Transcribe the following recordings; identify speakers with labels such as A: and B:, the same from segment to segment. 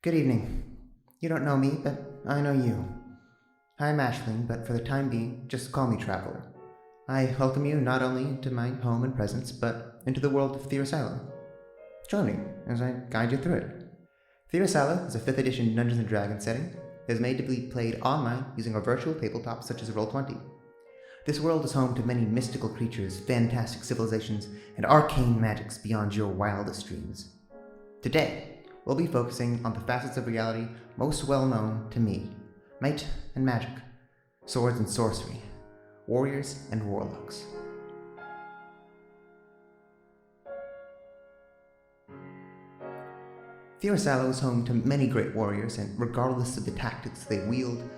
A: Good evening. You don't know me, but I know you. I'm Asheling, but for the time being, just call me Traveler. I welcome you not only into my home and presence, but into the world of Thyrasylo. Join me as I guide you through it. Thyrasylo is a 5th edition Dungeons & Dragons setting that is made to be played online using a virtual tabletop such as Roll20. This world is home to many mystical creatures, fantastic civilizations, and arcane magics beyond your wildest dreams. Today, we'll be focusing on the facets of reality most well known to me: might and magic, swords and sorcery, warriors and warlocks. Thyrasylo is home to many great warriors, and regardless of the tactics they wield,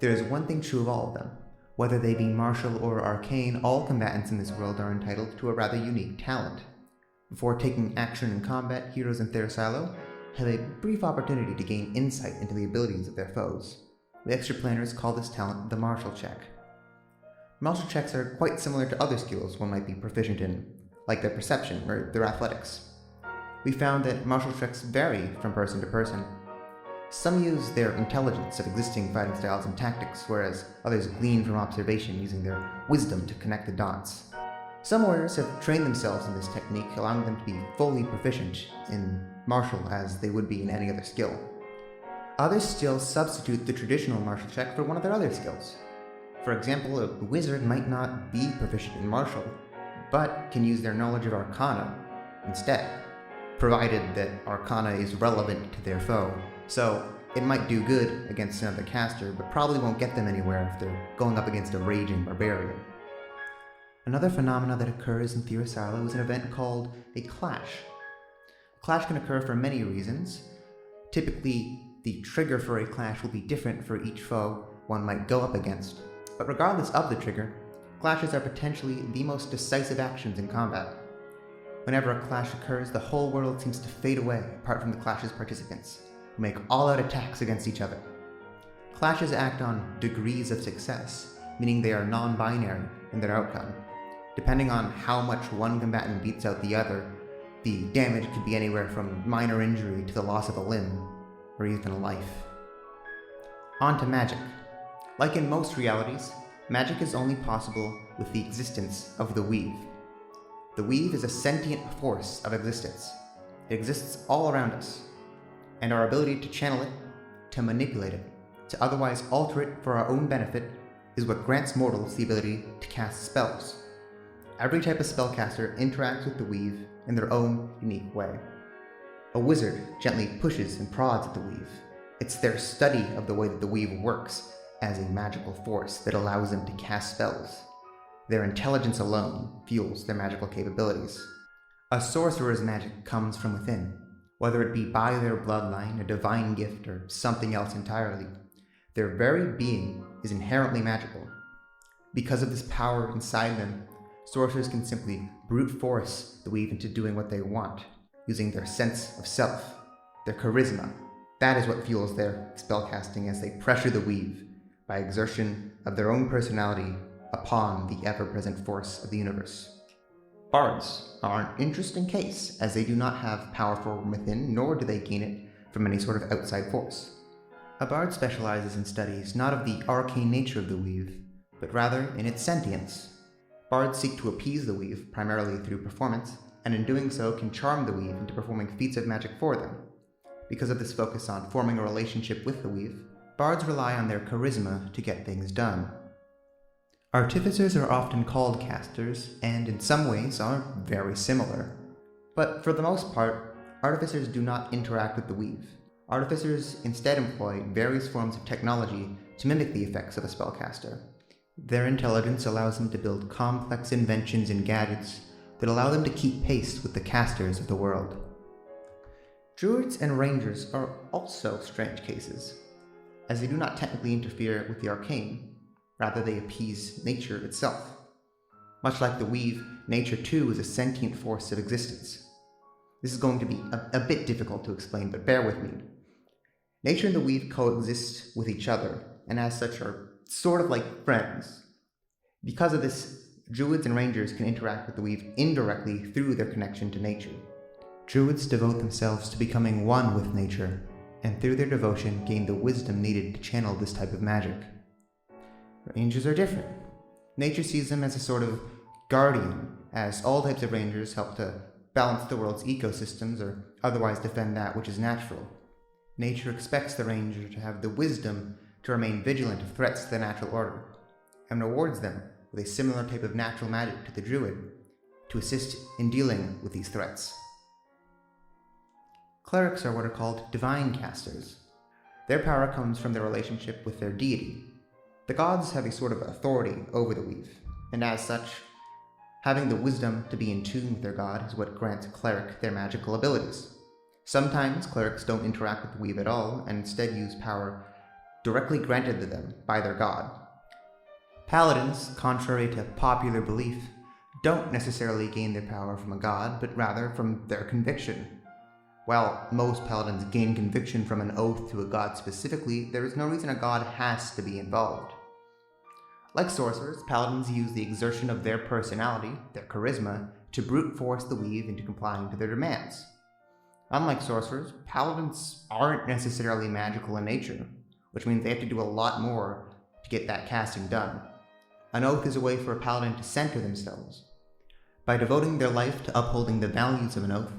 A: there is one thing true of all of them. Whether they be martial or arcane, all combatants in this world are entitled to a rather unique talent. Before taking action in combat, heroes in Thyrasylo have a brief opportunity to gain insight into the abilities of their foes. The extra planners call this talent the martial check. Martial checks are quite similar to other skills one might be proficient in, like their perception or their athletics. We found that martial checks vary from person to person. Some use their intelligence of existing fighting styles and tactics, whereas others glean from observation using their wisdom to connect the dots. Some warriors have trained themselves in this technique, allowing them to be fully proficient in martial as they would be in any other skill. Others still substitute the traditional martial check for one of their other skills. For example, a wizard might not be proficient in martial, but can use their knowledge of arcana instead, provided that arcana is relevant to their foe. So it might do good against another caster, but probably won't get them anywhere if they're going up against a raging barbarian. Another phenomena that occurs in Thyrasylo is an event called a clash. A clash can occur for many reasons. Typically, the trigger for a clash will be different for each foe one might go up against. But regardless of the trigger, clashes are potentially the most decisive actions in combat. Whenever a clash occurs, the whole world seems to fade away apart from the clash's participants, who make all-out attacks against each other. Clashes act on degrees of success, meaning they are non-binary in their outcome. Depending on how much one combatant beats out the other, the damage could be anywhere from minor injury to the loss of a limb, or even a life. On to magic. Like in most realities, magic is only possible with the existence of the weave. The weave is a sentient force of existence. It exists all around us, and our ability to channel it, to manipulate it, to otherwise alter it for our own benefit is what grants mortals the ability to cast spells. Every type of spellcaster interacts with the weave in their own unique way. A wizard gently pushes and prods at the weave. It's their study of the way that the weave works as a magical force that allows them to cast spells. Their intelligence alone fuels their magical capabilities. A sorcerer's magic comes from within, whether it be by their bloodline, a divine gift, or something else entirely. Their very being is inherently magical. Because of this power inside them, sorcerers can simply brute force the weave into doing what they want, using their sense of self, their charisma. That is what fuels their spellcasting as they pressure the weave by exertion of their own personality upon the ever-present force of the universe. Bards are an interesting case, as they do not have power from within, nor do they gain it from any sort of outside force. A bard specializes in studies not of the arcane nature of the weave, but rather in its sentience. Bards seek to appease the weave, primarily through performance, and in doing so can charm the weave into performing feats of magic for them. Because of this focus on forming a relationship with the weave, bards rely on their charisma to get things done. Artificers are often called casters, and in some ways are very similar. But for the most part, artificers do not interact with the weave. Artificers instead employ various forms of technology to mimic the effects of a spellcaster. Their intelligence allows them to build complex inventions and gadgets that allow them to keep pace with the casters of the world. Druids and rangers are also strange cases, as they do not technically interfere with the arcane, rather they appease nature itself. Much like the weave, nature too is a sentient force of existence. This is going to be a bit difficult to explain, but bear with me. Nature and the weave coexist with each other, and as such are sort of like friends. Because of this, druids and rangers can interact with the weave indirectly through their connection to nature. Druids devote themselves to becoming one with nature, and through their devotion gain the wisdom needed to channel this type of magic. Rangers are different. Nature sees them as a sort of guardian, as all types of rangers help to balance the world's ecosystems or otherwise defend that which is natural. Nature expects the ranger to have the wisdom to remain vigilant of threats to the natural order, and rewards them with a similar type of natural magic to the druid to assist in dealing with these threats. Clerics are what are called divine casters. Their power comes from their relationship with their deity. The gods have a sort of authority over the weave, and as such, having the wisdom to be in tune with their god is what grants a cleric their magical abilities. Sometimes clerics don't interact with the weave at all, and instead use power directly granted to them by their god. Paladins, contrary to popular belief, don't necessarily gain their power from a god, but rather from their conviction. While most paladins gain conviction from an oath to a god specifically, there is no reason a god has to be involved. Like sorcerers, paladins use the exertion of their personality, their charisma, to brute force the weave into complying to their demands. Unlike sorcerers, paladins aren't necessarily magical in nature, which means they have to do a lot more to get that casting done. An oath is a way for a paladin to center themselves. By devoting their life to upholding the values of an oath,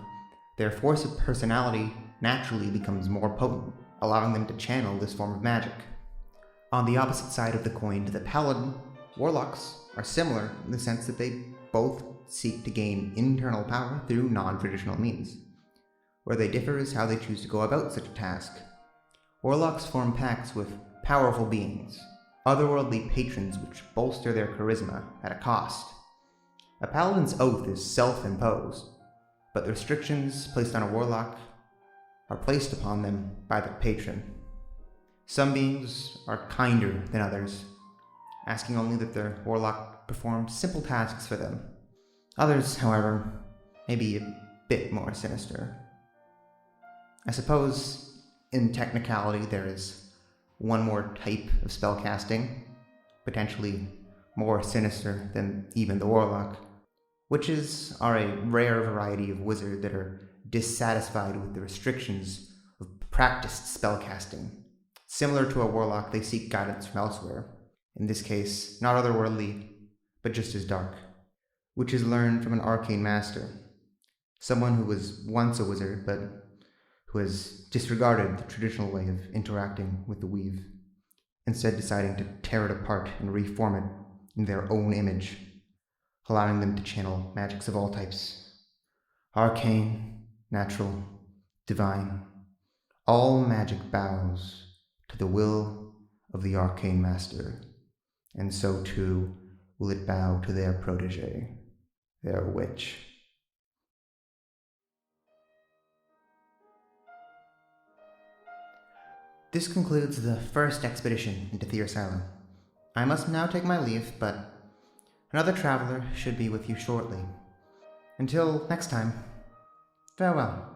A: their force of personality naturally becomes more potent, allowing them to channel this form of magic. On the opposite side of the coin to the paladin, warlocks are similar in the sense that they both seek to gain internal power through non-traditional means. Where they differ is how they choose to go about such a task. Warlocks form pacts with powerful beings, otherworldly patrons which bolster their charisma at a cost. A paladin's oath is self-imposed, but the restrictions placed on a warlock are placed upon them by the patron. Some beings are kinder than others, asking only that their warlock perform simple tasks for them. Others, however, may be a bit more sinister. I suppose, in technicality, there is one more type of spellcasting, potentially more sinister than even the warlock. Witches are a rare variety of wizard that are dissatisfied with the restrictions of practiced spellcasting. Similar to a warlock, they seek guidance from elsewhere. In this case, not otherworldly, but just as dark. Witches learn from an arcane master, someone who was once a wizard, but who has disregarded the traditional way of interacting with the weave, instead deciding to tear it apart and reform it in their own image, allowing them to channel magics of all types. Arcane, natural, divine, all magic bows to the will of the arcane master, and so too will it bow to their protege, their witch. This concludes the first expedition into Thyrasylo. I must now take my leave, but another traveler should be with you shortly. Until next time, farewell.